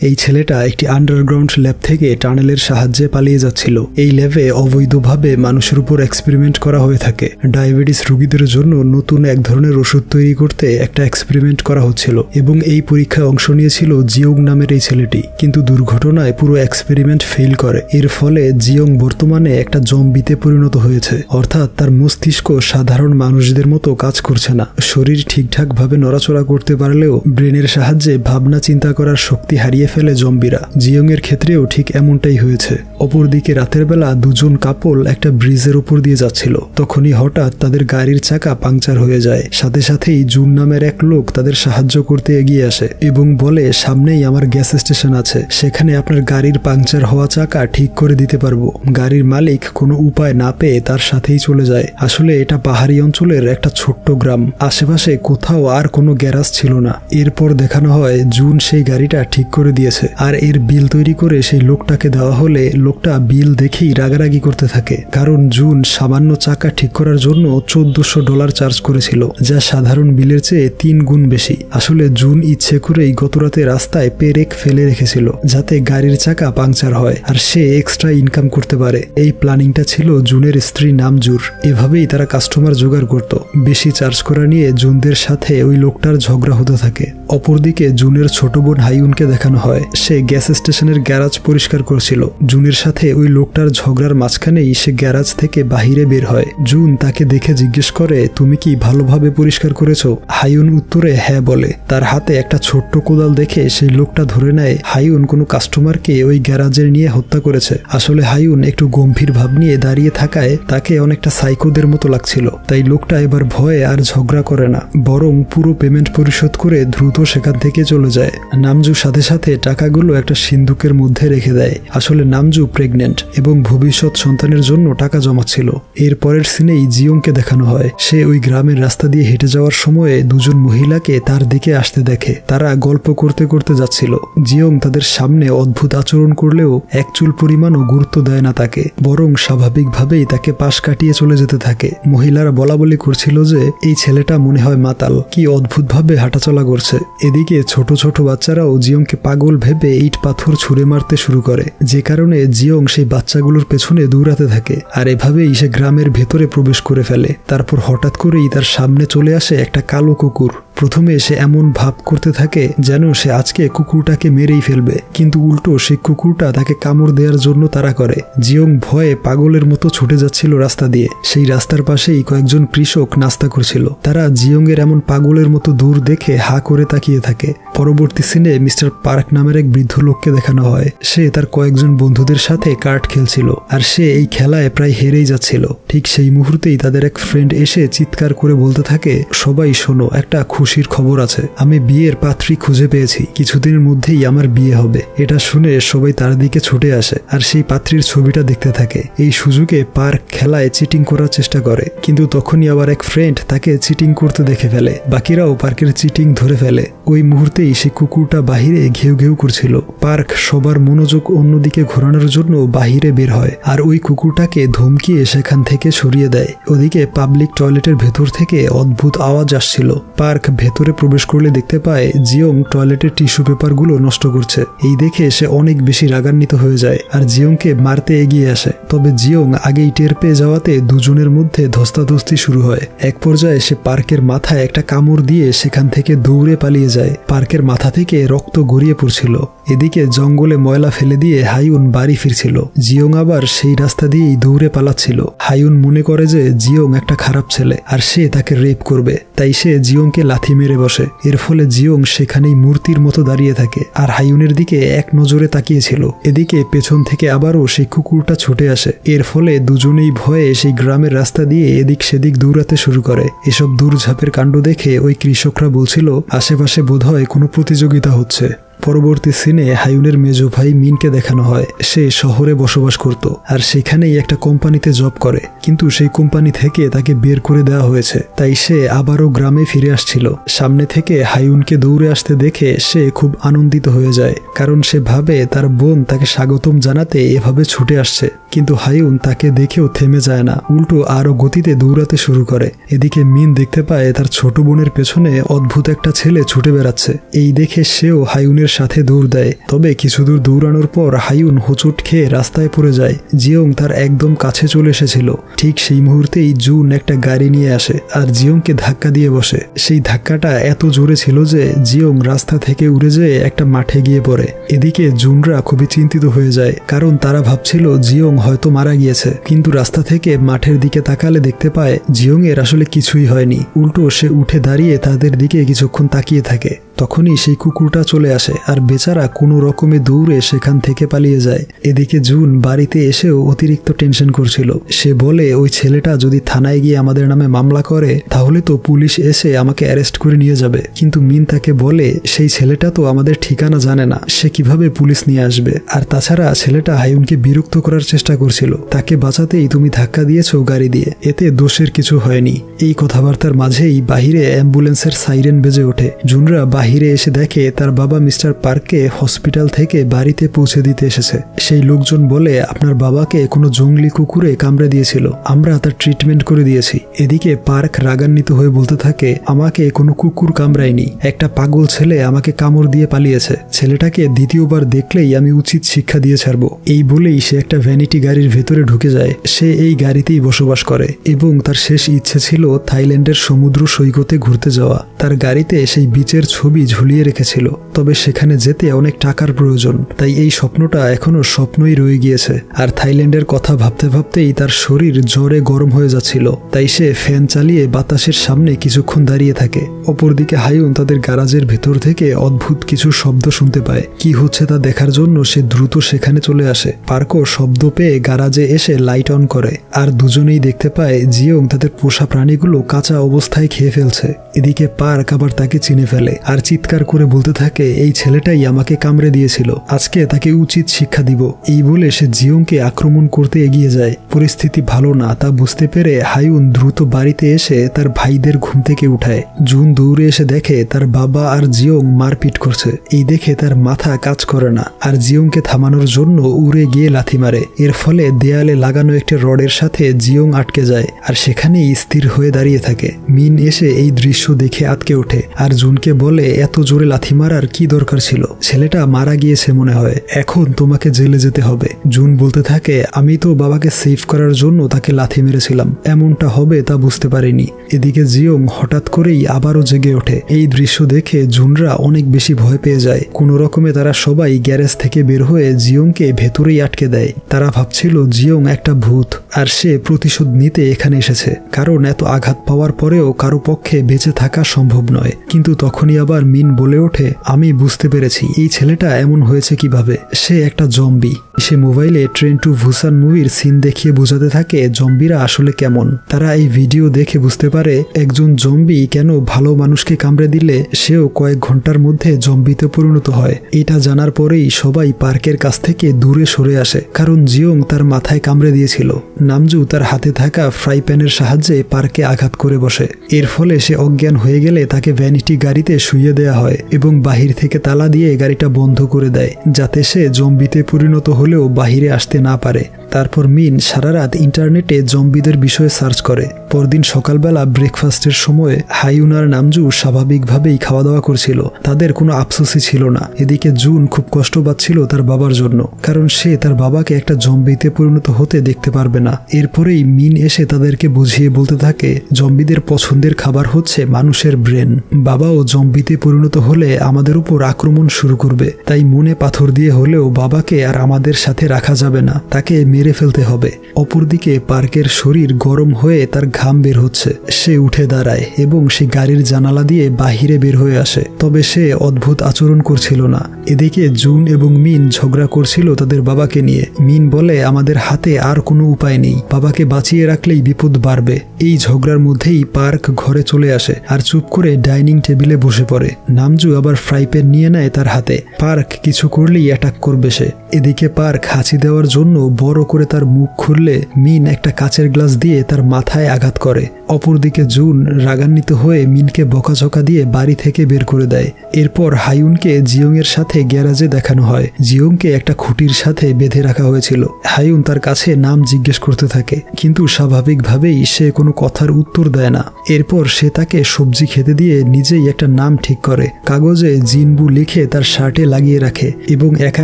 এই ছেলেটা একটি আন্ডারগ্রাউন্ড ল্যাব থেকে টানেলের সাহায্যে পালিয়ে যাচ্ছিল। এই ল্যাবে অবৈধভাবে মানুষের উপর এক্সপেরিমেন্ট করা হয়ে থাকে। ডায়াবেটিস রোগীদের জন্য নতুন এক ধরনের ওষুধ তৈরি করতে একটা এক্সপেরিমেন্ট করা হচ্ছিল এবং এই পরীক্ষায় অংশ নিয়েছিল জিওং নামের এই ছেলেটি। কিন্তু দুর্ঘটনায় পুরো এক্সপেরিমেন্ট ফেল করে। এর ফলে জিওং বর্তমানে একটা জম্বিতে পরিণত হয়েছে, অর্থাৎ তার মস্তিষ্ক সাধারণ মানুষদের মতো কাজ করছে না। শরীর ঠিকঠাক ভাবে নড়াচড়া করতে পারলেও ব্রেনের সাহায্যে ভাবনা চিন্তা করার শক্তি হারিয়ে ফেলে জম্বিরা। জিওং এর ক্ষেত্রেও ঠিক এমনটাই হয়েছে। অপরদিকে রাতের বেলা দুজন কাপল একটা ব্রিজের উপর দিয়ে যাচ্ছিল। তখনই হঠাৎ তাদের গাড়ির চাকা পাংচার হয়ে যায়। সাথে সাথেই জুন নামের এক লোক তাদের সাহায্য করতে এগিয়ে আসে এবং বলে, সামনেই আমার গ্যাস স্টেশন আছে, সেখানে আপনার গাড়ির পাংচার হওয়া চাকা ঠিক করে দিতে পারবো। গাড়ির মালিক কোনো উপায় না পেয়ে তার সাথেই চলে যায়। আসলে এটা পাহাড়ি অঞ্চলের একটা ছোট্ট গ্রাম, আশেপাশে কোথাও আর কোনো গ্যারাজ ছিল না। এরপর দেখানো হয় জুন সেই গাড়িটা ঠিক করে দিয়েছে, আর এর বিল তৈরি করে সেই লোকটাকে দেওয়া হলে লোকটা বিল দেখেই রাগারাগি করতে থাকে, কারণ জুন সামান্য চাকা ঠিক করার জন্য $1400 চার্জ করেছিল, যা সাধারণ বিলের চেয়ে 3 গুণ বেশি। আসলে জুন ইচ্ছে করেই গতরাতে রাস্তায় পেরেক ফেলে রেখেছিল যাতে গাড়ির চাকা পাংচার হয় আর সে এক্সট্রা ইনকাম করতে পারে। এই প্ল্যানিংটা ছিল জুনের স্ত্রী নামজুর। এভাবেই তারা কাস্টমার জোগাড় করত। বেশি চার্জ করা নিয়ে জুনদের সাথে ওই লোকটার ঝগড়া হতে থাকে। অপরদিকে জুনের ছোট বোন হাইউনকে দেখানো হয় সে গ্যাস স্টেশনের গ্যারাজ পরিষ্কার করছিল। জুনের সাথে ওই লোকটার ঝগড়ার মাঝখানেই সে গ্যারাজ থেকে বাহিরে বের হয়। জুন তাকে দেখে জিজ্ঞেস করে, তুমি কি ভালোভাবে পরিষ্কার করেছো? হাইউন উত্তরে হ্যাঁ বলে। তার হাতে একটা ছোট্ট কোদাল দেখে সেই লোকটা ধরে নেয় হাইউন কোনো কাস্টমারকে ওই গ্যারাজের নিয়ে হত্যা করেছে। আসলে হাইউন একটু গম্ভীর ভাব নিয়ে দাঁড়িয়ে থাকায় তাকে অনেকটা সাইকোদের মতো লাগছিল। তাই লোকটা এবার ভয়ে আর ঝগড়া করে না, বরং পুরো পেমেন্ট পরিশোধ করে দ্রুত সেখান থেকে চলে যায়। নামজু সাথে সাথে টাকাগুলো একটা সিন্দুকের মধ্যে রেখে দেয়। আসলে নামজু প্রেগনেন্ট এবং ভবিষ্যৎ সন্তানের জন্য টাকা জমাচ্ছিল। এর পরের সিনেই জিওংকে দেখানো হয় সে ওই গ্রামের রাস্তা দিয়ে হেঁটে যাওয়ার সময়ে দুজন মহিলাকে তার দিকে আসতে দেখে। তারা গল্প করতে করতে যাচ্ছিল। জিওং তাদের সামনে অদ্ভুত আচরণ করলেও এক চুল পরিমাণও গুরুত্ব দেয় না তাকে, বরং স্বাভাবিকভাবেই তাকে পাশ কাটিয়ে চলে যেতে থাকে। মহিলারা বলাবলি করছিল যে এই ছেলেটা মনে হয় মাতাল, কি অদ্ভুতভাবে হাঁটাচলা করছে। এদিকে ছোট ছোট বাচ্চারাও জিওংকে পাগল ভেবে ইট পাথর ছুঁড়ে মারতে শুরু করে, যে কারণে জিওং সেই বাচ্চাগুলোর পেছনে দৌড়াতে থাকে। আর এভাবেই সে গ্রামের ভেতরে প্রবেশ করে ফেলে। তারপর হঠাৎ করেই তার সামনে চলে আসে একটা কালো কুকুর। প্রথমে সে এমন ভাব করতে থাকে যেন সে আজকে কুকুরটাকে মেরেই ফেলবে, কিন্তু উল্টো সেই কুকুরটা তাকে কামড় দেওয়ার জন্য তাড়া করে। জিওং ভয়ে পাগলের মতো ছুটে যাচ্ছিল রাস্তা দিয়ে। সেই রাস্তার পাশেই কয়েকজন কৃষক নাস্তা করছিল। তারা জিওং এর এমন পাগলের মতো দূর দেখে হা করে তাকিয়ে থাকে। পরবর্তী সিনে মিস্টার পার্ক নামের এক বৃদ্ধ লোককে দেখানো হয় সে তার কয়েকজন বন্ধুদের সাথে কার্ড খেলছিল, আর সে এই খেলায় প্রায় হেরেই যাচ্ছিল। ঠিক সেই মুহূর্তেই তাদের এক ফ্রেন্ড এসে চিৎকার করে বলতে থাকে, সবাই শোনো, একটা খুশির খবর আছে, আমি বিয়ের পাত্রী খুঁজে পেয়েছি, কিছুদিনের মধ্যেই আমার বিয়ে হবে। এটা শুনে সবাই তার দিকে ছুটে আসে আর সেই পাত্রীর ছবিটা দেখতে থাকে। এই সুযোগে পার্ক খেলায় চিটিং করার চেষ্টা করে, কিন্তু তখনই আবার এক ফ্রেন্ড তাকে চিটিং করতে দেখে ফেলে। বাকিরাও পার্কের চিটিং ধরে ফেলে। ওই মুহূর্তেই সেই কুকুরটা বাহিরে ঘেউ ঘেউ করছিল। পার্ক সবার মনোযোগ অন্যদিকে ঘোরানোর জন্য বাহিরে বের হয় আর ওই কুকুরটাকে ধমকিয়ে সেখান থেকে সরিয়ে দেয়। ওদিকে পাবলিক টয়লেটের ভেতর থেকে অদ্ভুত আওয়াজ আসছিল। পার্ক ভেতরে প্রবেশ করলে দেখতে পায় জিওং টয়লেটের টিস্যু পেপারগুলো নষ্ট করছে। এই দেখে সে অনেক বেশি রাগান্বিত হয়ে যায় আর জিওংকে মারতে এগিয়ে আসে। তবে জিওং আগেই টের পেয়ে যাওয়াতে দুজনের মধ্যে ধস্তাধস্তি শুরু হয়। এক পর্যায়ে সে পার্কের মাথায় একটা কামড় দিয়ে সেখান থেকে দৌড়ে পালিয়ে যায়। পার্কের মাথা থেকে রক্ত গড়িয়ে পড়ছিল। এদিকে জঙ্গলে ময়লা ফেলে দিয়ে হাইউন বাড়ি ফিরছিল। জিওং আবার সেই রাস্তা দিয়েই দৌড়ে পালাচ্ছিল। হাইউন মনে করে যে জিওং একটা খারাপ ছেলে আর সে তাকে রেপ করবে, তাই সে জিওংকে লাথি মেরে বসে। এর ফলে জিওং সেখানেই মূর্তির মতো দাঁড়িয়ে থাকে আর হাইউনের দিকে এক নজরে তাকিয়েছিল। এদিকে পেছন থেকে আবারও সেই কুকুরটা ছুটে আসে। এর ফলে দুজনেই ভয়ে সেই গ্রামের রাস্তা দিয়ে এদিক সেদিক দৌড়াতে শুরু করে। এসব দৌড়ঝাঁপের কাণ্ড দেখে ওই কৃষকরা বলছিল আশেপাশে বোধহয় কোনো প্রতিযোগিতা হচ্ছে। পরবর্তী সিনে হাইউনের মেজো ভাই মিনকে দেখানো হয় সে শহরে বসবাস করত আর সেখানেই একটা কোম্পানিতে জব করে, কিন্তু সেই কোম্পানি থেকে তাকে বের করে দেওয়া হয়েছে। তাই সে আবারও গ্রামে ফিরে আসছিল। সামনে থেকে হাইউনকে দৌড়ে আসতে দেখে সে খুব আনন্দিত হয়ে যায়, কারণ সে ভাবে তার বোন তাকে স্বাগতম জানাতে এভাবে ছুটে আসছে। কিন্তু হাইউন তাকে দেখেও থেমে যায় না, উল্টো আরো গতিতে দৌড়াতে শুরু করে। এদিকে মিন দেখতে পায় তার ছোট বোনের পেছনে অদ্ভুত একটা ছেলে ছুটে বেড়াচ্ছে। এই দেখে সেও হাইউনের সাথে দৌড় দেয়। তবে কিছু দূর দৌড়ানোর পর হায়ুন হোঁচট খেয়ে রাস্তায় পড়ে যায়। জিয়ং তার একদম কাছে চলে এসেছিল। ঠিক সেই মুহূর্তেই জুন একটা গাড়ি নিয়ে আসে আর জিয়ংকে ধাক্কা দিয়ে বসে। সেই ধাক্কাটা এত জোরে ছিল যে জিয়ং রাস্তা থেকে উড়ে যেয়ে একটা মাঠে গিয়ে পড়ে। এদিকে জুনরা খুবই চিন্তিত হয়ে যায়, কারণ তারা ভাবছিল জিয়ং হয়তো মারা গিয়েছে। কিন্তু রাস্তা থেকে মাঠের দিকে তাকালে দেখতে পায় জিয়ং এর আসলে কিছুই হয়নি। উল্টো সে উঠে দাঁড়িয়ে তাদের দিকে কিছুক্ষণ তাকিয়ে থাকে। তখনই সেই কুকুরটা চলে আসে আর বেচারা কোনো রকমে দৌড়ে সেখান থেকে পালিয়ে যায়। এদিকে জুন বাড়িতে এসেও অতিরিক্ত টেনশন করছিল। সে বলে ওই ছেলেটা যদি থানায় গিয়ে আমাদের নামে মামলা করে তাহলে তো পুলিশ এসে আমাকে অ্যারেস্ট করে নিয়ে যাবে। কিন্তু মিন তাকে বলে সেই ছেলেটা তো আমাদের ঠিকানা জানে না, সে কিভাবে পুলিশ নিয়ে আসবে। আর তাছাড়া ছেলেটা হায়ুনকে বিরক্ত করার চেষ্টা করছিল, তাকে বাঁচাতেই তুমি ধাক্কা দিয়েছো গাড়ি দিয়ে, এতে দোষের কিছু হয়নি। এই কথাবার্তার মাঝেই বাহিরে অ্যাম্বুলেন্সের সাইরেন বেজে ওঠে। জুনরা বাহিরে এসে দেখে তার বাবা মিস্টার পার্ককে হসপিটাল থেকে বাড়িতে পৌঁছে দিতে এসেছে। সেই লোকজন বলে আপনার বাবাকে কোনো জঙ্গলি কুকুরে কামড়ে দিয়েছিল, আমরা তার ট্রিটমেন্ট করে দিয়েছি। এদিকে পার্ক রাগান্বিত হয়ে বলতে থাকে আমাকে কোনো কুকুর কামড়ায়নি, একটা পাগল ছেলে আমাকে কামড় দিয়ে পালিয়েছে। ছেলেটাকে দ্বিতীয়বার দেখলেই আমি উচিত শিক্ষা দিয়ে ছাড়বো। এই বলেই সে একটা ভ্যানিটি গাড়ির ভেতরে ঢুকে যায়। সে এই গাড়িতেই বসবাস করে এবং তার শেষ ইচ্ছে ছিল থাইল্যান্ডের সমুদ্র সৈকতে ঘুরতে যাওয়া। তার গাড়িতে সেই বিচের ছবি ঝুলিয়ে রেখেছিল, তবে সেখানে যেতে অনেক টাকার প্রয়োজন, তাই এই স্বপ্নটা এখনো স্বপ্নই রয়ে গিয়েছে। আর থাইল্যান্ডের কথা ভাবতে ভাবতেই তার শরীর জ্বরে গরম হয়ে যাচ্ছিল, তাই সে ফ্যান চালিয়ে বাতাসের সামনে কিছুক্ষণ দাঁড়িয়ে থাকে। অপরদিকে হায়ুন তাদের গ্যারাজের ভেতর থেকে অদ্ভুত কিছু শব্দ শুনতে পায়। কি হচ্ছে তা দেখার জন্য সে দ্রুত সেখানে চলে আসে। পার্কও শব্দ পেয়ে গ্যারাজে এসে লাইট অন করে আর দুজনেই দেখতে পায় জিয়ং তাদের পোষা প্রাণীগুলো কাঁচা অবস্থায় খেয়ে ফেলছে। এদিকে পার্ক আবার তাকে চিনে ফেলে আর চিৎকার করে বলতে থাকে এই ছেলেটাই আমাকে কামড়ে দিয়েছিল, আজকে তাকে উচিত শিক্ষা দিব। এই বলে সে জিয়ংকে আক্রমণ করতে এগিয়ে যায়। পরিস্থিতি ভালো না তা বুঝতে পেরে হায়ুন দ্রুত বাড়িতে এসে তার ভাইদের ঘুম থেকে উঠায়। জুন দৌড়ে এসে দেখে তার বাবা আর জিয়ং মারপিট করছে। এই দেখে তার মাথা কাজ করে না আর জিয়ংকে থামানোর জন্য উড়ে গিয়ে লাথি মারে। এর ফলে দেয়ালে লাগানো একটি রডের সাথে জিয়ং আটকে যায় আর সেখানেই স্থির হয়ে দাঁড়িয়ে থাকে। মিন এসে এই দৃশ্য দেখে আটকে ওঠে আর জুনকে বলে এত জোরে লাথি মারার কি দরকার ছিল, ছেলেটা মারা গিয়েছে মনে হয়, এখন তোমাকে জেলে যেতে হবে। জুন বলতে থাকে আমি তো বাবাকে সেভ করার জন্য তাকে লাথি মেরেছিলাম, এমনটা হবে তা বুঝতে পারিনি। এদিকে জিয়ং হঠাৎ করেই আবারও জেগে ওঠে। এই দৃশ্য দেখে জুনরা অনেক বেশি ভয় পেয়ে যায়। কোনো রকমে তারা সবাই গ্যারেজ থেকে বের হয়ে জিয়ংকে ভেতরেই আটকে দেয়। তারা ভাবছিল জিয়ং একটা ভূত আর সে প্রতিশোধ নিতে এখানে এসেছে, কারণ এত আঘাত পাওয়ার পরেও কারো পক্ষে বেঁচে থাকা সম্ভব নয়। কিন্তু তখনই আবার মিন বলে ওঠে আমি বুঝতে পেরেছি এই ছেলেটা এমন হয়েছে কিভাবে, সে একটা জম্বি। সে মোবাইলে ট্রেন টু বুসান মুভির সিন দেখিয়ে বোঝাতে থাকে জম্বিরা আসলে কেমন। তারা এই ভিডিও দেখে বুঝতে পারে একজন জম্বি কেন ভালো মানুষকে কামড়ে দিলে সেও কয়েক ঘন্টার মধ্যে জম্বিতে পরিণত হয়। এটা জানার পরেই সবাই পার্কের কাছ থেকে দূরে সরে আসে, কারণ জিয়ং তার মাথায় কামড়ে দিয়েছিল। নামজু তার হাতে থাকা ফ্রাই প্যানের সাহায্যে পার্কে আঘাত করে বসে। এর ফলে সে অজ্ঞান হয়ে গেলে তাকে ভ্যানিটি গাড়িতে শুইয়ে দেওয়া হয় এবং বাহির থেকে তালা দিয়ে গাড়িটা বন্ধ করে দেয়, যাতে সে জম্বিতে পরিণত হলেও বাহিরে আসতে না পারে। তারপর মিন সারা রাত ইন্টারনেটে জম্বিদের বিষয়ে সার্চ করে। পরদিন সকালবেলা ব্রেকফাস্টের সময় হায়ুন আর নামজু স্বাভাবিকভাবেই খাওয়া দাওয়া করছিল, তাদের কোনো আফসোসই ছিল না। এদিকে জুন খুব কষ্ট পাচ্ছিল তার বাবার জন্য, কারণ সে তার বাবাকে একটা জম্বিতে পরিণত হতে দেখতে পারবে না। এরপরেই মিন এসে তাদেরকে বুঝিয়ে বলতে থাকে জম্বিদের পছন্দের খাবার হচ্ছে মানুষের ব্রেন। বাবাও জম্বিতে পরিণত হলে আমাদের উপর আক্রমণ শুরু করবে, তাই মনে পাথর দিয়ে হলেও বাবাকে আর আমাদের সাথে রাখা যাবে না, তাকে মেরে ফেলতে হবে। অপরদিকে পার্কের শরীর গরম হয়ে তার ঘাম বের হচ্ছে। সে উঠে দাঁড়ায় এবং সে গাড়ির জানালা দিয়ে বাহিরে বের হয়ে আসে, তবে সে অদ্ভুত আচরণ করছিল না। এদিকে জুন এবং মিন ঝগড়া করছিল তাদের বাবাকে নিয়ে। মিন বলে আমাদের হাতে আর কোনো উপায় নেই, বাবাকে বাঁচিয়ে রাখলেই বিপদ বাড়বে। এই ঝগড়ার মধ্যেই পার্ক ঘরে চলে আসে আর চুপ করে ডাইনিং টেবিলে বসে পড়ে। নামজু আবার ফ্রাই প্যান নিয়ে নেয় তার হাতে। পার্ক কিছু করলেই অ্যাটাক করবে সে। এদিকে পার্ক হাঁচি দেওয়ার জন্য বড় করে তার মুখ খুললে মিন একটা কাচের গ্লাস দিয়ে তার মাথায় আঘাত করে। অপরদিকে জুন রাগান্বিত হয়ে মিনকে বকাঝকা দিয়ে বাড়ি থেকে বের করে দেয়। এরপর হায়ুনকে জিয়ংয়ের সাথে গ্যারাজে দেখানো হয়। জিয়ংকে একটা খুঁটির সাথে বেঁধে রাখা হয়েছিল। হায়ুন তার কাছে নাম জিজ্ঞেস করতে থাকে, কিন্তু স্বাভাবিকভাবেই সে কোনো কথার উত্তর দেয় না। এরপর সে তাকে সবজি খেতে দিয়ে নিজেই একটা নাম ঠিক করে। কাগজে জিনবু লিখে তার শার্টে লাগিয়ে রাখে এবং একা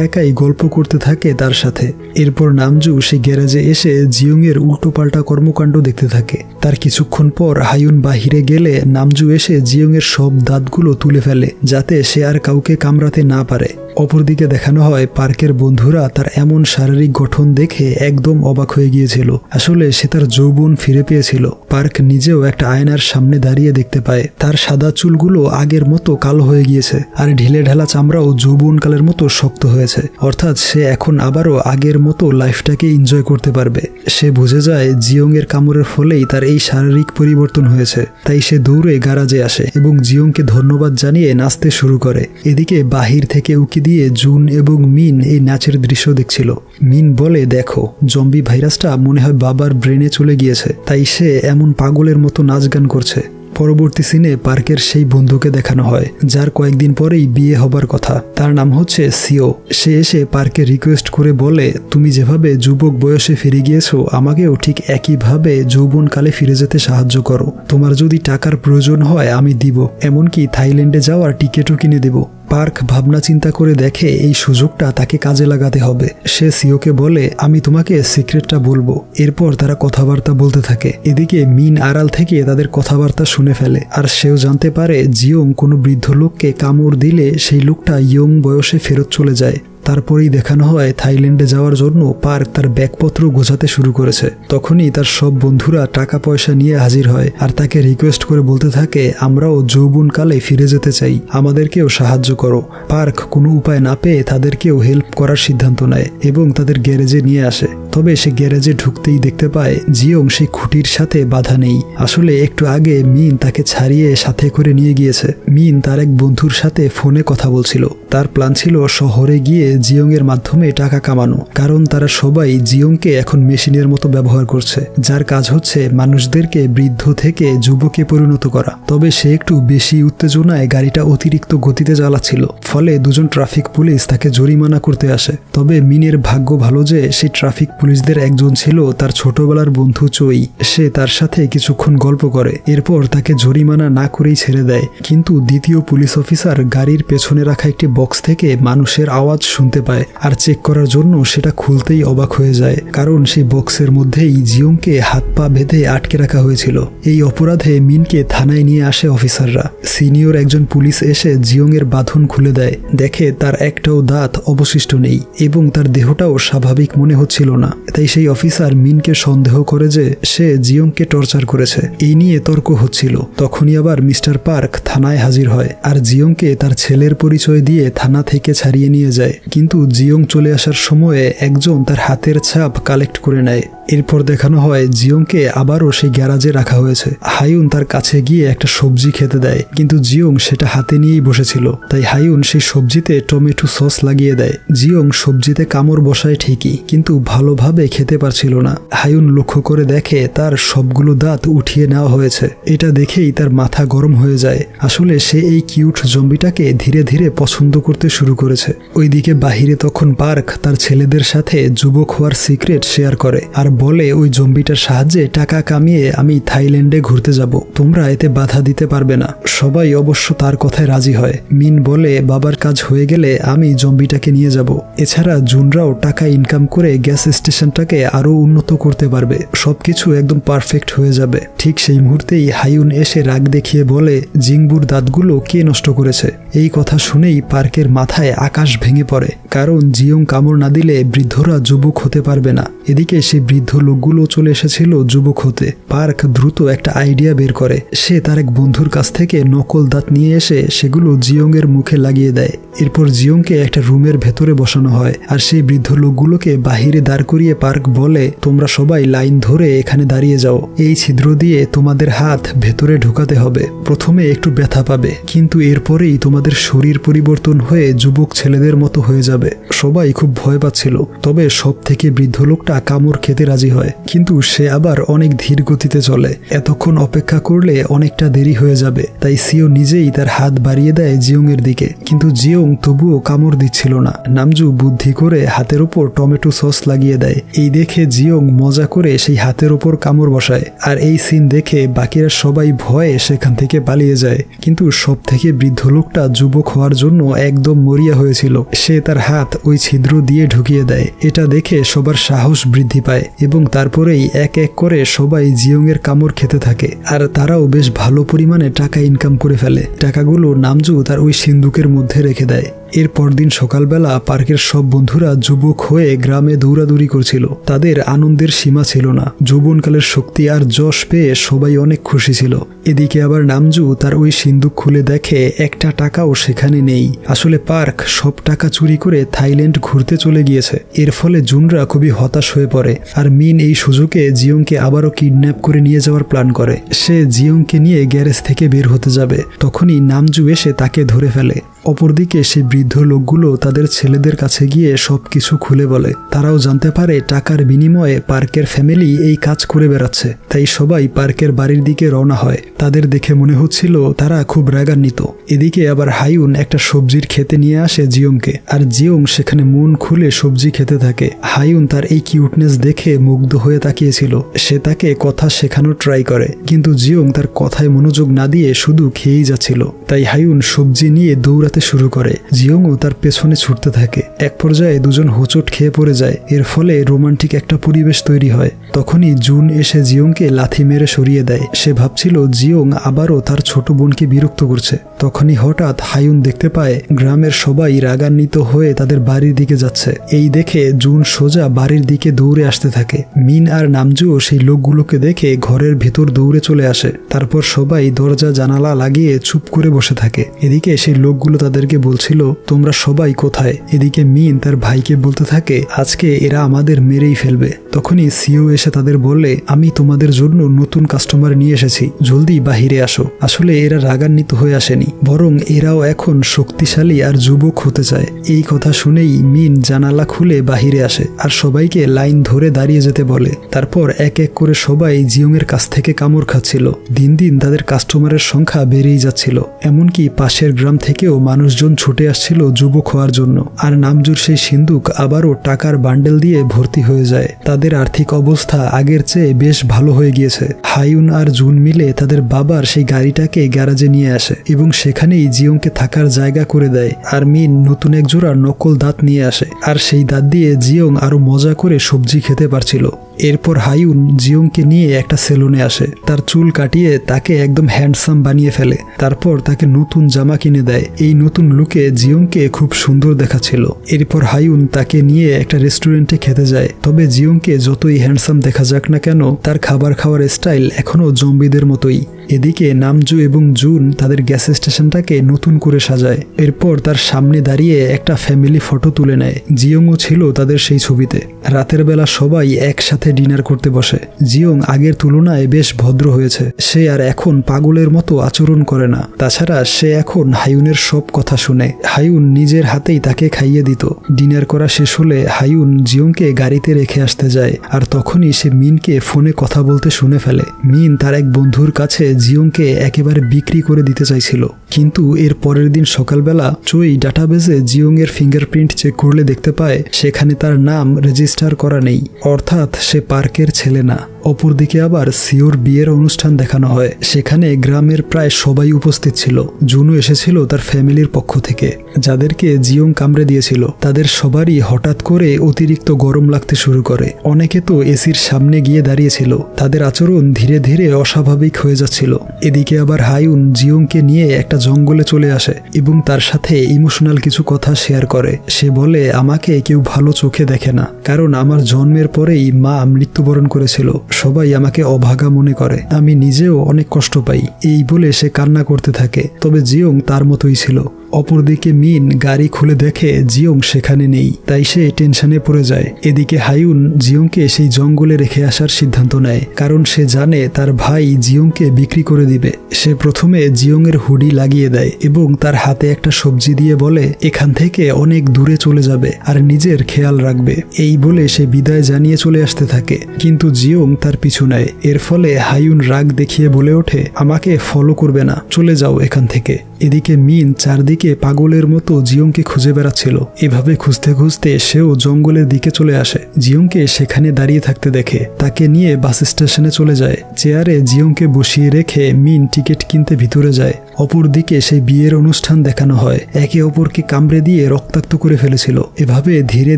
একাই গল্প করতে থাকে তার সাথে। এরপর নামজু সে গ্যারাজে এসে জিয়ংয়ের উল্টোপাল্টা কর্মকাণ্ড দেখতে থাকে। তার কিছুক্ষণ পর হায়ুন বাহিরে গেলে নামজু এসে জিয়ংয়ের সব দাঁতগুলো তুলে ফেলে যাতে সে আর কাউকে কামড়াতে না পারে। অপরদিকে দেখানো হয় পার্কের বন্ধুরা তার এমন শারীরিক গঠন দেখে একদম অবাক হয়ে গিয়েছিল। আসলে সে তার যৌবন ফিরে পেয়েছিল। পার্ক নিজেও একটা আয়নার সামনে দাঁড়িয়ে দেখতে পায় তার সাদা চুলগুলো আগের মতো কালো হয়ে গিয়েছে আর ঢিলে ঢালা চামড়াও যৌবনকালের মতো শক্ত হয়েছে। অর্থাৎ সে এখন আবারও আগের মতো লাইফটাকে এনজয় করতে পারবে। সে বুঝে যায় জিয়ংয়ের কামড়ের ফলেই তার এই শারীরিক পরিবর্তন হয়েছে। তাই সে দৌড়ে গ্যারাজে আসে এবং জিয়ংকে ধন্যবাদ জানিয়ে নাচতে শুরু করে। এদিকে বাহির থেকে উকি দিয়ে জুন এবং মিন এই নাচের দৃশ্য দেখছিল। মিন বলে, দেখো, জম্বি ভাইরাসটা মনে হয় বাবার ব্রেনে চলে গিয়েছে, তাই সে এমন পাগলের মতো নাচ গান করছে। পরবর্তী সিনে পার্কের সেই বন্ধুকে দেখানো হয় যার কয়েকদিন পরেই বিয়ে হবার কথা। তার নাম হচ্ছে সিও। সে এসে পার্কে রিকোয়েস্ট করে বলে, তুমি যেভাবে যুবক বয়সে ফিরে গিয়েছো, আমাকেও ঠিক একইভাবে যৌবনকালে ফিরে যেতে সাহায্য করো। তোমার যদি টাকার প্রয়োজন হয় আমি দিব, এমনকি থাইল্যান্ডে যাওয়ার টিকিটও কিনে দেব। পার্ক ভাবনা চিন্তা করে দেখে এই সুযোগটা তাকে কাজে লাগাতে হবে। সে সিওকে বলে, আমি তোমাকে সিক্রেটটা বলবো। এরপর তারা কথাবার্তা বলতে থাকে। এদিকে মিন আড়াল থেকে তাদের কথাবার্তা শুনে ফেলে আর সেও জানতে পারে জিয়ং কোনো বৃদ্ধ লোককে কামড় দিলে সেই লোকটা ইয়ং বয়সে ফেরত চলে যায়। তারপরেই দেখানো হয় থাইল্যান্ডে যাওয়ার জন্য পার্ক তার ব্যাগপত্র গোছাতে শুরু করেছে। তখনই তার সব বন্ধুরা টাকা পয়সা নিয়ে হাজির হয় আর তাকে রিকোয়েস্ট করে বলতে থাকে, আমরাও যৌবনকালে ফিরে যেতে চাই, আমাদেরকেও সাহায্য করো। পার্ক কোনো উপায় না পেয়ে তাদেরকেও হেল্প করার সিদ্ধান্ত নেয় এবং তাদের গ্যারেজে নিয়ে আসে। তবে সে গ্যারেজে ঢুকতেই দেখতে পায় জিয়ং সেই খুঁটির সাথে বাধা নেই। আসলে একটু আগে মিন তাকে ছাড়িয়ে সাথে করে নিয়ে গিয়েছে। মিন তার এক বন্ধুর সাথে ফোনে কথা বলছিল। তার প্ল্যান ছিল শহরে গিয়ে জিয়ংয়ের মাধ্যমে টাকা কামানো, কারণ তারা সবাই জিয়ংকে এখন মেশিনের মতো ব্যবহার করছে, যার কাজ হচ্ছে মানুষদেরকে বৃদ্ধ থেকে যুবকে পরিণত করা। তবে সে একটু বেশি উত্তেজনায় গাড়িটা অতিরিক্ত গতিতে চালাচ্ছিল, ফলে দুজন ট্রাফিক পুলিশ তাকে জরিমানা করতে আসে। তবে মিনের ভাগ্য ভালো যে সেই ট্রাফিক পুলিশদের একজন ছিল তার ছোটবেলার বন্ধু চই। সে তার সাথে কিছুক্ষণ গল্প করে, এরপর তাকে জরিমানা না করেই ছেড়ে দেয়। কিন্তু দ্বিতীয় পুলিশ অফিসার গাড়ির পেছনে রাখা একটি বক্স থেকে মানুষের আওয়াজ শুনতে পায় আর চেক করার জন্য সেটা খুলতেই অবাক হয়ে যায়, কারণ সেই বক্সের মধ্যেই জিয়ংকে হাত পা বেঁধে আটকে রাখা হয়েছিল। এই অপরাধে মিনকে থানায় নিয়ে আসে অফিসাররা। সিনিয়র একজন পুলিশ এসে জিয়ংয়ের বাঁধন খুলে দেয়। দেখে তার একটাও দাঁত অবশিষ্ট নেই এবং তার দেহটাও স্বাভাবিক মনে হচ্ছিল না। তাই সেই অফিসার মিনকে সন্দেহ করে যে সে জিয়ংকে টর্চার করেছে। এই নিয়ে তর্ক হচ্ছিল। তখনই আবার মিস্টার পার্ক থানায় হাজির হয় আর জিয়ংকে তার ছেলের পরিচয় দিয়ে থানা থেকে ছাড়িয়ে নিয়ে যায়। কিন্তু জিয়ং চলে আসার সময়ে একজন তার হাতের ছাপ কালেক্ট করে নেয়। এরপর দেখানো হয় জিয়ংকে আবারও সেই গ্যারাজে রাখা হয়েছে। হায়ুন তার কাছে গিয়ে একটা সবজি খেতে দেয়, কিন্তু জিয়ং সেটা হাতে নিয়েই বসেছিল। তাই হায়ুন সেই সবজিতে টমেটো সস লাগিয়ে দেয়। জিয়ং সবজিতে কামড় বসায় ঠিকই, কিন্তু ভালোভাবে খেতে পারছিল না। হায়ুন লক্ষ্য করে দেখে তার সবগুলো দাঁত উঠিয়ে নেওয়া হয়েছে। এটা দেখেই তার মাথা গরম হয়ে যায়। আসলে সে এই কিউট জম্বিটাকে ধীরে ধীরে পছন্দ করতে শুরু করেছে। ওইদিকে বাহিরে তখন পার্ক তার ছেলেদের সাথে যুবক হওয়ার সিক্রেট শেয়ার করে আর বলে, ওই জম্বিটার সাহায্যে টাকা কামিয়ে আমি থাইল্যান্ডে ঘুরতে যাব, তোমরা এতে বাধা দিতে পারবে না। সবাই অবশ্য তার কথায় রাজি হয়। মিন বলে, বাবার কাজ হয়ে গেলে আমি জম্বিটাকে নিয়ে যাব। এছাড়া জুনরাও টাকা ইনকাম করে গ্যাস স্টেশনটাকে আরো উন্নত করতে পারবে, সবকিছু একদম পারফেক্ট হয়ে যাবে। ঠিক সেই মুহূর্তেই হায়ুন এসে রাগ দেখিয়ে বলে, জিংবুর দাঁতগুলো কে নষ্ট করেছে? এই কথা শুনেই পার্কের মাথায় আকাশ ভেঙে পড়ে, কারণ জিয়ং কামড় না দিলে বৃদ্ধরা যুবক হতে পারবে না। এদিকে সেই বৃদ্ধ লোকগুলো চলে এসেছিল যুবক হতে। পার্ক দ্রুত একটা আইডিয়া বের করে। সে তার এক বন্ধুর কাছ থেকে নকল দাঁত নিয়ে এসে সেগুলো জিয়ং এর মুখে লাগিয়ে দেয়। এরপর জিয়ংকে একটা রুমের ভেতরে বসানো হয় আর সেই বৃদ্ধ লোকগুলোকে বাহিরে দাঁড় করিয়ে পার্ক বলে, তোমরা সবাই লাইন ধরে এখানে দাঁড়িয়ে যাও। এই ছিদ্র দিয়ে তোমাদের হাত ভেতরে ঢুকাতে হবে। প্রথমে একটু ব্যথা পাবে, কিন্তু এরপরেই তোমাদের শরীর পরিবর্তন হয়ে যুবক ছেলেদের মতো হয়ে যাবে। সবাই খুব ভয় পাচ্ছিল, তবে সব থেকে বৃদ্ধ লোকটা কামড় খেতে রাজি রাজি হয়, কিন্তু সে আবার অনেক ধীর গতিতে চলে। এতক্ষণ অপেক্ষা করলে অনেকটা দেরি হয়ে যাবে, তাই সিও নিজেই তার হাত বাড়িয়ে দেয় জিওং এর দিকে, কিন্তু জিওং তবুও কামড় দিচ্ছিল না। নামজু বুদ্ধি করে হাতের উপর টমেটো সস লাগিয়ে দেয়। এই দেখে জিওং মজা করে সেই হাতের উপর কামড় বসায়, আর এই সিন দেখে বাকিরা সবাই ভয়ে সেখান থেকে পালিয়ে যায়। কিন্তু সব থেকে বৃদ্ধ লোকটা যুবক হওয়ার জন্য একদম মরিয়া হয়েছিল। সে তার হাত ওই ছিদ্র দিয়ে ঢুকিয়ে দেয়। এটা দেখে সবার সাহস বৃদ্ধি পায় এবং তারপরেই এক এক করে সবাই জিওং এর কামড় খেতে থাকে, আর তারাও বেশ ভালো পরিমাণে টাকা ইনকাম করে ফেলে। টাকাগুলো নামজু তার ওই সিন্দুকের মধ্যে রেখে দেয়। এর পরদিন সকালবেলা পার্কের সব বন্ধুরা যুবক হয়ে গ্রামে দৌড়াদৌড়ি করছিল। তাদের আনন্দের সীমা ছিল না। যৌবনকালের শক্তি আর যশ পেয়ে সবাই অনেক খুশি ছিল। এদিকে আবার নামজু তার ওই সিন্দুক খুলে দেখে একটা টাকাও সেখানে নেই। আসলে পার্ক সব টাকা চুরি করে থাইল্যান্ড ঘুরতে চলে গিয়েছে। এর ফলে জুনরা খুবই হতাশ হয়ে পড়ে, আর মিন এই সুযোগে জিওংকে আবারও কিডন্যাপ করে নিয়ে যাওয়ার প্ল্যান করে। সে জিওংকে নিয়ে গ্যারেজ থেকে বের হতে যাবে, তখনই নামজু এসে তাকে ধরে ফেলে। অপরদিকে সেই বৃদ্ধ লোকগুলো তাদের ছেলেদের কাছে গিয়ে সবকিছু খুলে বলে। তারাও জানতে পারে টাকার বিনিময়ে পার্কের ফ্যামিলি এই কাজ করে বেড়াচ্ছে, তাই সবাই পার্কের বাড়ির দিকে রওনা হয়। তাদের দেখে মনে হচ্ছিল তারা খুব রাগান্বিত। এদিকে আবার হাইউন একটা সবজির খেতে নিয়ে আসে জিওংকে, আর জিওং সেখানে মন খুলে সবজি খেতে থাকে। হাইউন তার এই কিউটনেস দেখে মুগ্ধ হয়ে তাকিয়েছিল। সে তাকে কথা শেখানোর ট্রাই করে, কিন্তু জিওং তার কথায় মনোযোগ না দিয়ে শুধু খেয়েই যাচ্ছিল। তাই হাইউন সবজি নিয়ে দৌড়াতে শুরু করে। জিওংও তার পেছনে ছুটতে থাকে। এক পর্যায়ে দুজন হোঁচট খেয়ে পড়ে যায়। এর ফলে রোমান্টিক একটা পরিবেশ তৈরি হয়। তখনই জুন এসে জিওংকে লাথি মেরে সরিয়ে দেয়। সে ভাবছিল জিওং আবারও তার ছোট বোনকে বিরক্ত করছে। তখনই হঠাৎ হাইউন দেখতে পায় গ্রামের সবাই রাগান্বিত হয়ে তাদের বাড়ির দিকে যাচ্ছে। এই দেখে জুন সোজা বাড়ির দিকে দৌড়ে আসতে থাকে। মিন আর নামজুও সেই লোকগুলোকে দেখে ঘরের ভেতর দৌড়ে চলে আসে। তারপর সবাই দরজা জানালা লাগিয়ে চুপ করে বসে থাকে। এদিকে সেই লোকগুলো তাদেরকে বলছিল, তোমরা সবাই কোথায়? এদিকে মিন তার ভাইকে বলতে থাকে, আজকে এরা আমাদের মেরেই ফেলবে। তখনই সিও এসে তাদের বললে, আমি তোমাদের জন্য নতুন কাস্টমার নিয়ে এসেছি, জলদি বাহিরে আসো। আসলে এরা রাগান্বিত হয়ে আসেনি, বরং এরাও এখন শক্তিশালী আর যুবক হতে চায়। এই কথা শুনেই মিন জানালা খুলে বাহিরে আসে আর সবাইকে লাইন ধরে দাঁড়িয়ে যেতে বলে। তারপর এক এক করে সবাই জিওং এর কাছ থেকে কামড় খাচ্ছিল। দিন দিন তাদের কাস্টমারের সংখ্যা বেড়েই যাচ্ছিল। এমনকি পাশের গ্রাম থেকেও মানুষজন ছুটে আসছিল যুবক হওয়ার জন্য। আর নামজুর সেই সিন্দুক আবারও টাকার বান্ডেল দিয়ে ভর্তি হয়ে যায়। তাদের আর্থিক অবস্থা আগের চেয়ে বেশ ভালো হয়ে গিয়েছে। হাইউন আর জুন মিলে তাদের বাবার সেই গাড়িটাকে গ্যারাজে নিয়ে আসে এবং সেখানেই জিওংকে থাকার জায়গা করে দেয়। আর মিন নতুন এক জোড়া নকল দাঁত নিয়ে আসে, আর সেই দাঁত দিয়ে জিওং আরো মজা করে সবজি খেতে পারছিল। এরপর হাইউন জিওংকে নিয়ে একটা সেলুনে আসে। তার চুল কাটিয়ে তাকে একদম হ্যান্ডসাম বানিয়ে ফেলে। তারপর তাকে নতুন জামা কিনে দেয়। এই নতুন লুকে জিওংকে খুব সুন্দর দেখাচ্ছিল। এরপর হাইউন তাকে নিয়ে একটা রেস্টুরেন্টে খেতে যায়। তবে জিওংকে যতই হ্যান্ডসাম দেখা যাক না কেন, তার খাবার খাওয়ার স্টাইল এখনো জম্বিদের মতোই। এদিকে নামজু এবং জুন তাদের গ্যাস স্টেশনটাকে নতুন করে সাজায়। এরপর তার সামনে দাঁড়িয়ে একটা ফ্যামিলি ফটো তুলে নেয়। জিওংও ছিল তাদের সেই ছবিতে। রাতের বেলা সবাই একসাথে ডিনার করতে বসে। জিওং আগের তুলনায় বেশ ভদ্র হয়েছে। সে আর এখন পাগলের মতো আচরণ করে না। তাছাড়া সে এখন হাইউনের সব কথা শুনে। হাইউন নিজের হাতেই তাকে খাইয়ে দিত। ডিনার করা শেষ হলে হাইউন জিওংকে গাড়িতে রেখে আসতে যায়। আর তখনই সে মিনকে ফোনে কথা বলতে শুনে ফেলে। মিন তার এক বন্ধুর কাছে জিওংকে একেবারে বিক্রি করে দিতে চাইছিল। কিন্তু এর পরের দিন সকালবেলা চোই ডাটাবেজে জিওং এর ফিঙ্গারপ্রিন্ট চেক করলে দেখতে পায় সেখানে তার নাম রেজিস্টার করা নেই, অর্থাৎ সে পার্কের ছেলে না। অপরদিকে আবার সিওর বিয়ের অনুষ্ঠান দেখানো হয়। সেখানে গ্রামের প্রায় সবাই উপস্থিত ছিল। জুনও এসেছিল তার ফ্যামিলির পক্ষ থেকে। যাদেরকে জিওং কামড়ে দিয়েছিল তাদের সবারই হঠাৎ করে অতিরিক্ত গরম লাগতে শুরু করে। অনেকে তো এসির সামনে গিয়ে দাঁড়িয়েছিল। তাদের আচরণ ধীরে ধীরে অস্বাভাবিক হয়ে যাচ্ছিল। এদিকে আবার হাইউন জিওংকে নিয়ে একটা জঙ্গলে চলে আসে এবং তার সাথে ইমোশনাল কিছু কথা শেয়ার করে। সে বলে, আমাকে কেউ ভালো চোখে দেখে না, কারণ আমার জন্মের পরেই মা মৃত্যুবরণ করেছিল। সবাই আমাকে অভাগা মনে করে। আমি নিজেও অনেক কষ্ট পাই। এই বলে সে কান্না করতে থাকে। তবে জিওং তার মতোই ছিল। অপরদিকে মিন গাড়ি খুলে দেখে জিয়ং সেখানে নেই, তাই সে টেনশনে পড়ে যায়। এদিকে হায়ুন জিয়ংকে সেই জঙ্গলে রেখে আসার সিদ্ধান্ত নেয়, কারণ সে জানে তার ভাই জিয়ংকে বিক্রি করে দিবে। সে প্রথমে জিয়ংয়ের হুডি লাগিয়ে দেয় এবং তার হাতে একটা সবজি দিয়ে বলে এখান থেকে অনেক দূরে চলে যাবে আর নিজের খেয়াল রাখবে। এই বলে সে বিদায় জানিয়ে চলে আসতে থাকে, কিন্তু জিয়ং তার পিছু নেয়। এর ফলে হায়ুন রাগ দেখিয়ে বলে ওঠে আমাকে ফলো করবে না, চলে যাও এখান থেকে। এদিকে মিন চারদিকে পাগলের মতো জিয়ংকে খুঁজে বেড়াচ্ছিল। এভাবে খুঁজতে খুঁজতে সেও জঙ্গলের দিকে চলে আসে। জিয়ংকে সেখানে দাঁড়িয়ে থাকতে দেখে তাকে নিয়ে বাস স্টেশনে চলে যায়। চেয়ারে জিয়ংকে বসিয়ে রেখে মিন টিকিট কিনতে ভিতরে যায়। অপরদিকে সেই বিয়ের অনুষ্ঠান দেখানো হয়। একে অপরকে কামড়ে দিয়ে রক্তাক্ত করে ফেলেছিল। এভাবে ধীরে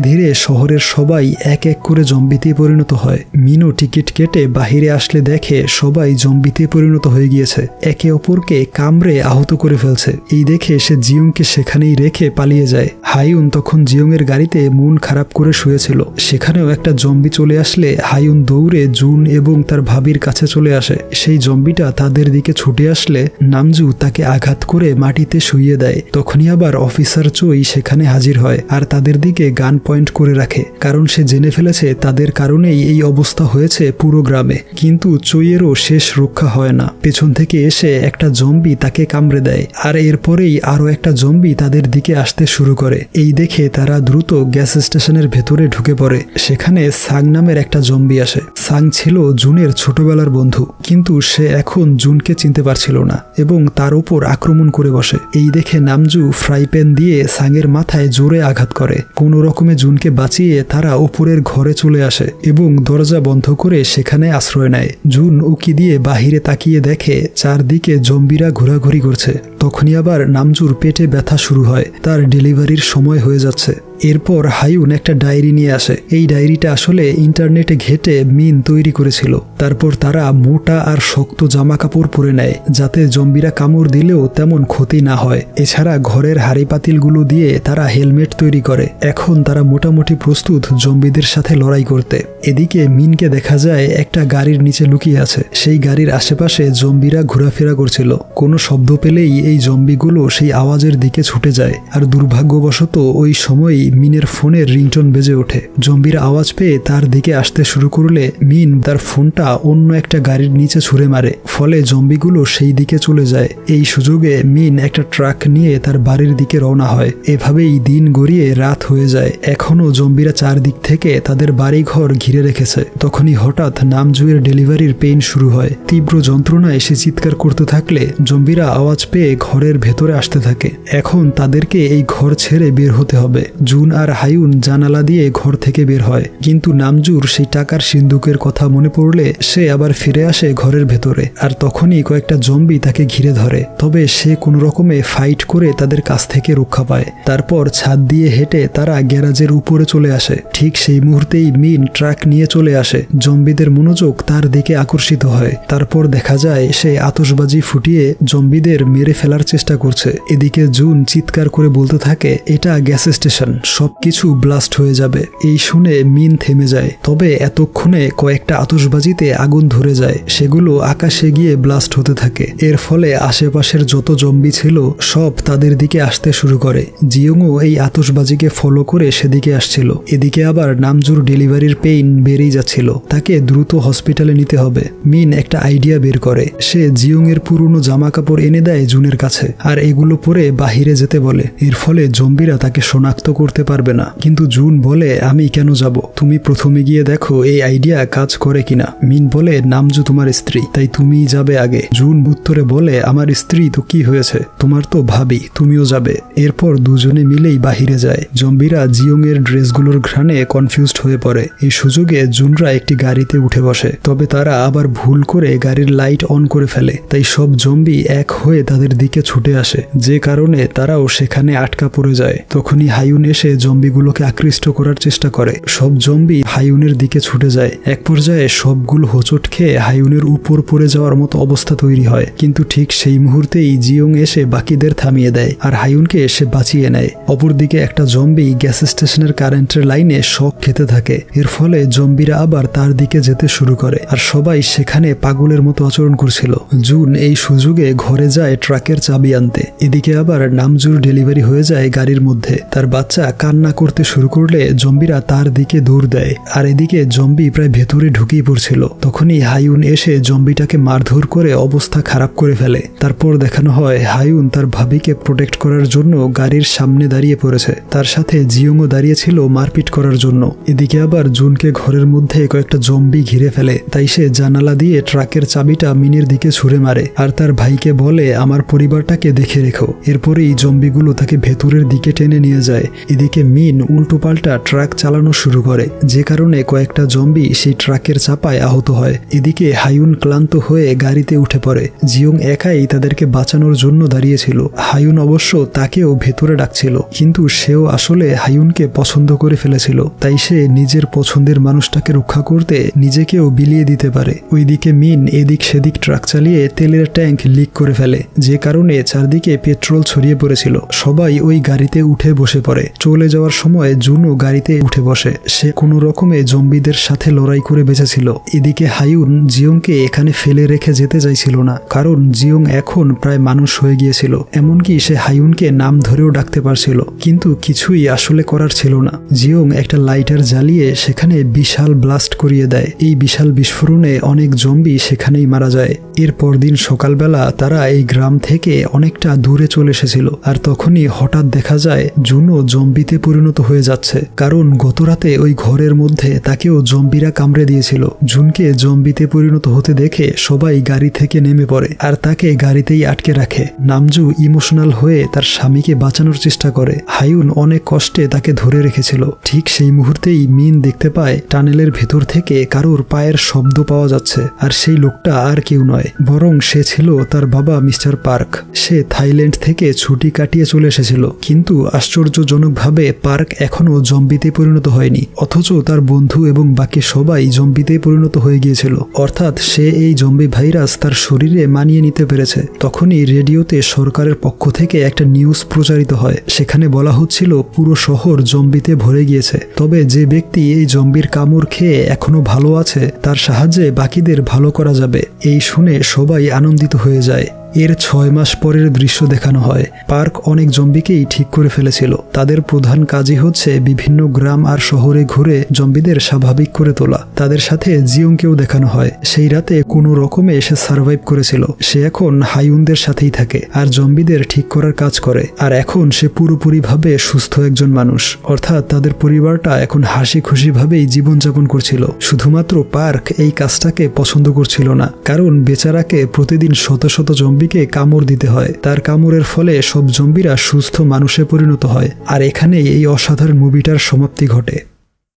ধীরে শহরের সবাই এক এক করে জম্বিতে পরিণত হয়। মিনও টিকিট কেটে বাহিরে আসলে দেখে সবাই জম্বিতে পরিণত হয়ে গিয়েছে, একে অপরকে কামড়ে আহত করে ফেলছে। এই দেখে সে জিয়ংকে সেখানেই রেখে পালিয়ে যায়। হায়ুন তখন জিয়ংয়ের গাড়িতে মন খারাপ করে শুয়েছিল। সেখানেও একটা জম্বি চলে আসলে হায়ুন দৌড়ে জুন এবং তার ভাবির কাছে চলে আসে। সেই জম্বিটা তাদের দিকে ছুটে আসলে নামজু তাকে আঘাত করে মাটিতে শুইয়ে দেয়। তখনই আবার অফিসার চই সেখানে হাজির হয় আর তাদের দিকে গান পয়েন্ট করে রাখে, কারণ সে জেনে ফেলেছে তাদের কারণেই এই অবস্থা হয়েছে পুরো গ্রামে। কিন্তু চইয়েরও শেষ রক্ষা হয় না। পেছন থেকে এসে একটা জম্বি তাকে কামড়ে দেয় আর এরপরেই আরো একটা জম্বি তাদের দিকে আসতে শুরু করে। এই দেখে তারা দ্রুত গ্যাস স্টেশনের ভেতরে ঢুকে পড়ে। সেখানে সাং নামের একটা জম্বি আসে। সাং ছিল জুনের ছোটবেলার বন্ধু, কিন্তু সে এখন জুনকে চিনতে পারছিল না এবং তার উপর আক্রমণ করে বসে। এই দেখে নামজু ফ্রাই প্যান দিয়ে সাংয়ের মাথায় জোরে আঘাত করে। কোনো রকমে জুনকে বাঁচিয়ে তারা উপরের ঘরে চলে আসে এবং দরজা বন্ধ করে সেখানে আশ্রয় নেয়। জুন উকি দিয়ে বাহিরে তাকিয়ে দেখে চারদিকে জম্বিরা ঘোরাঘুরি করছে। তখনই আবার নামজুর পেটে ব্যথা শুরু হয়, তার ডেলিভারির সময় হয়ে যাচ্ছে। এরপর হায়ুন একটা ডায়েরি নিয়ে আসে। এই ডায়েরিটা আসলে ইন্টারনেটে ঘেটে মিন তৈরি করেছিল। তারপর তারা মোটা আর শক্ত জামা কাপড় পরে নেয়, যাতে জম্বিরা কামড় দিলেও তেমন ক্ষতি না হয়। এছাড়া ঘরের হাড়ি পাতিলগুলো দিয়ে তারা হেলমেট তৈরি করে। এখন তারা মোটামুটি প্রস্তুত জম্বিদের সাথে লড়াই করতে। এদিকে মিনকে দেখা যায় একটা গাড়ির নিচে লুকিয়ে আছে। সেই গাড়ির আশেপাশে জম্বিরা ঘোরাফেরা করছিল। কোনো শব্দ পেলেই এই জম্বিগুলো সেই আওয়াজের দিকে ছুটে যায়। আর দুর্ভাগ্যবশত ওই সময়ই মিনের ফোনের রিংটোন বেজে ওঠে। জম্বির আওয়াজ পেয়ে তার দিকে আসতে শুরু করলে মিন তার ফোনটা অন্য একটা গাড়ির নিচে ছুঁড়ে মারে। ফলে জম্বিগুলো সেই দিকে চলে যায়। এই সুযোগে মিন একটা ট্রাক নিয়ে তার বাড়ির দিকে রওনা হয়। এভাবেই দিন গড়িয়ে রাত হয়ে যায়। এখনো জম্বিরা চারদিক থেকে তাদের বাড়িঘর ঘিরে রেখেছে। তখনই হঠাৎ নামজুয়ের ডেলিভারির পেইন শুরু হয়। তীব্র যন্ত্রণায় সে চিৎকার করতে থাকলে জম্বিরা আওয়াজ পেয়ে ঘরের ভেতরে আসতে থাকে। এখন তাদেরকে এই ঘর ছেড়ে বের হতে হবে। জুন আর হায়ুন জানালা দিয়ে ঘর থেকে বের হয়, কিন্তু নামজুর সেই টাকার সিন্দুকের কথা মনে পড়লে সে আবার ফিরে আসে ঘরের ভেতরে। আর তখনই কয়েকটা জম্বি তাকে ঘিরে ধরে, তবে সে কোনো রকমে ফাইট করে তাদের কাছ থেকে রক্ষা পায়। তারপর ছাদ দিয়ে হেঁটে তারা গ্যারাজের উপরে চলে আসে। ঠিক সেই মুহূর্তেই মিন ট্রাক নিয়ে চলে আসে। জম্বিদের মনোযোগ তার দিকে আকর্ষিত হয়। তারপর দেখা যায় সে আতশবাজি ফুটিয়ে জম্বিদের মেরে ফেলার চেষ্টা করছে। এদিকে জুন চিৎকার করে বলতে থাকে এটা গ্যাস স্টেশন, সবকিছু ব্লাস্ট হয়ে যাবে। এই শুনে মিন থেমে যায়। তবে এতক্ষণে কয়েকটা আতশবাজিতে আগুন ধরে যায়। সেগুলো আকাশে গিয়ে ব্লাস্ট হতে থাকে। এর ফলে আশেপাশের যত জম্বি ছিল সব তাদের দিকে আসতে শুরু করে। জিয়ংও এই আতশবাজিকে ফলো করে সেদিকে আসছিল। এদিকে আবার নামজুর ডেলিভারির পেইন বেড়েই যাচ্ছিল। তাকে দ্রুত হসপিটালে নিতে হবে। মিন একটা আইডিয়া বের করে। সে জিয়ং এর পুরনো জামা কাপড় এনে দেয় জুনের কাছে আর এগুলো পরে বাহিরে যেতে বলে। এর ফলে জম্বিরা তাকে শনাক্ত করতে পারবে না। কিন্তু জুন বলে আমি কেন যাব, তুমি প্রথমে গিয়ে দেখো এই আইডিয়া কাজ করে কিনা। মিন বলে নামজু তোমার স্ত্রী, তাই তুমি যাবে আগে। জুন উত্তরে বলে আমার স্ত্রী তো কি হয়েছে, তোমার তো ভাবি, তুমিও যাবে। এরপর দুজনে মিলেই বাহিরে যায়। জম্বিরা জিয়ং এর ড্রেসগুলোর ঘ্রাণে কনফিউজড হয়ে পড়ে। এই সুযোগে জুনরা একটি গাড়িতে উঠে বসে, তবে তারা আবার ভুল করে গাড়ির লাইট অন করে ফেলে। তাই সব জম্বি এক হয়ে তাদের দিকে ছুটে আসে, যে কারণে তারাও সেখানে আটকা পড়ে যায়। তখনই হায়ুন এসে এসে জম্বিগুলোকে আকৃষ্ট করার চেষ্টা করে। সব জম্বি হাইউনের দিকে ছুটে যায়। এক পর্যায়ে সবগুলো হোঁচট খেয়ে হাইউনের উপর পড়ে যাওয়ার মতো অবস্থা তৈরি হয়, কিন্তু ঠিক সেই মুহূর্তেই জিওং এসে বাকিদের থামিয়ে দেয় আর হাইউনকে এসে বাঁচিয়ে নেয়। অপরদিকে একটা জম্বি গ্যাস স্টেশনের কারেন্টের লাইনে শক খেতে থাকে। এর ফলে জম্বিরা আবার তার দিকে যেতে শুরু করে আর সবাই সেখানে পাগলের মতো আচরণ করছিল। জুন এই সুযোগে ঘরে যায় ট্রাকের চাবি আনতে। এদিকে আবার নামজুর ডেলিভারি হয়ে যায় গাড়ির মধ্যে। তার বাচ্চা কান্না করতে শুরু করলে জম্বিরা তার দিকে দৌড় দেয় আর এদিকে জম্বি প্রায় ভেতরে ঢুকিয়ে পড়ছিল। তখনই হাইউন এসে জম্বিটাকে মারধর করে অবস্থা খারাপ করে ফেলে। তারপর দেখানো হয় হাইউন তার ভাবিকে প্রোটেক্ট করার জন্য গাড়ির সামনে দাঁড়িয়ে পড়েছে। তার সাথে জিওংও দাঁড়িয়ে ছিল মারপিট করার জন্য। এদিকে আবার জুনকে ঘরের মধ্যে কয়েকটা জম্বি ঘিরে ফেলে, তাই সে জানালা দিয়ে ট্রাকের চাবিটা মিনের দিকে ছুঁড়ে মারে আর তার ভাইকে বলে, আমার পরিবারটাকে দেখে রেখো। এরপরেই জম্বিগুলো তাকে ভেতরের দিকে টেনে নিয়ে যায়। এদিকে মিন উল্টোপাল্টা ট্রাক চালানো শুরু করে, যে কারণে কয়েকটা জম্বি সেই ট্রাকের চাপায় আহত হয়। এদিকে হাইউন ক্লান্ত হয়ে গাড়িতে উঠে পড়ে। জিওং একাই তাদেরকে বাঁচানোর জন্য দাঁড়িয়েছিল। হাইউন অবশ্য তাকেও ভেতরে ডাকছিল, কিন্তু সেও আসলে হাইউনকে পছন্দ করে ফেলেছিল, তাই সে নিজের পছন্দের মানুষটাকে রক্ষা করতে নিজেকেও বিলিয়ে দিতে পারে। ওইদিকে মিন এদিক সেদিক ট্রাক চালিয়ে তেলের ট্যাঙ্ক লিক করে ফেলে, যে কারণে চারদিকে পেট্রোল ছড়িয়ে পড়েছিল। সবাই ওই গাড়িতে উঠে বসে পড়ে। চলে যাওয়ার সময় জুনও গাড়িতে উঠে বসে। সে কোনো রকমে জম্বিদের সাথে লড়াই করে বেঁচেছিল। এদিকে হাইউন জিওংকে এখানে ফেলে রেখে যেতে চাইছিল না, কারণ জিওং এখন প্রায় মানুষ হয়ে গিয়েছিল। এমনকি সে হাইউনকে নাম ধরেও ডাকতে পারছিল, কিন্তু কিছুই আসলে করার ছিল না। জিওং একটা লাইটার জ্বালিয়ে সেখানে বিশাল ব্লাস্ট করিয়ে দেয়। এই বিশাল বিস্ফোরণে অনেক জম্বি সেখানেই মারা যায়। এর পরদিন সকালবেলা তারা এই গ্রাম থেকে অনেকটা দূরে চলে এসেছিল, আর তখনই হঠাৎ দেখা যায় জুনও জম্বিতে পরিণত হয়ে যাচ্ছে, কারণ গতরাতে ওই ঘরের মধ্যে তাকেও জম্বিরা কামড়ে দিয়েছিল। জুনকে জম্বিতে পরিণত হতে দেখে সবাই গাড়ি থেকে নেমে পড়ে আর তাকে গাড়িতেই আটকে রাখে। নামজু ইমোশনাল হয়ে তার স্বামীকে বাঁচানোর চেষ্টা করে। হাইউন অনেক কষ্টে তাকে ধরে রেখেছিল। ঠিক সেই মুহূর্তেই মিন দেখতে পায় টানেলের ভেতর থেকে কারোর পায়ের শব্দ পাওয়া যাচ্ছে, আর সেই লোকটা আর কেউ নয়, বরং সে ছিল তার বাবা মিস্টার পার্ক। সে থাইল্যান্ড থেকে ছুটি কাটিয়ে চলে এসেছিল, কিন্তু আশ্চর্যজনকভাবে পার্ক এখনো জম্বিতে পরিণত হয়নি, অথচ তার বন্ধু এবং বাকি সবাই জম্বিতে পরিণত হয়ে গিয়েছিল। অর্থাৎ সে এই জম্বি ভাইরাস তার শরীরে মানিয়ে নিতে পেরেছে। তখনই রেডিওতে সরকারের পক্ষ থেকে একটা নিউজ প্রচারিত হয়। সেখানে বলা হচ্ছিল পুরো শহর জম্বিতে ভরে গিয়েছে, তবে যে ব্যক্তি এই জম্বির কামড় খেয়ে এখনো ভালো আছে তার সাহায্যে বাকিদের ভালো করা যাবে। এই শুনে সবাই আনন্দিত হয়ে যায়। এর 6 মাস পরের দৃশ্য দেখানো হয়। পার্ক অনেক জম্বিকেই ঠিক করে ফেলেছিল। তাদের প্রধান কাজই হচ্ছে বিভিন্ন গ্রাম আর শহরে ঘুরে জম্বিদের স্বাভাবিক করে তোলা। তাদের সাথে জিওংকেও দেখানো হয়। সেই রাতে কোনো রকমে সে সার্ভাইভ করেছিল। সে এখন হাইউনদের সাথেই থাকে আর জম্বিদের ঠিক করার কাজ করে। আর এখন সে পুরোপুরিভাবে সুস্থ একজন মানুষ, অর্থাৎ তাদের পরিবারটা এখন হাসি খুশি ভাবেই জীবনযাপন করছিল। শুধুমাত্র পার্ক এই কাজটাকে পছন্দ করছিল না, কারণ বেচারাকে প্রতিদিন শত শত জম্বি কামড় দিতে হয়। তার কামড়ের ফলে সব জম্বিরা সুস্থ মানুষে পরিণত হয়। আর এখানেই এই অসাধারণ মুভিটার সমাপ্তি ঘটে।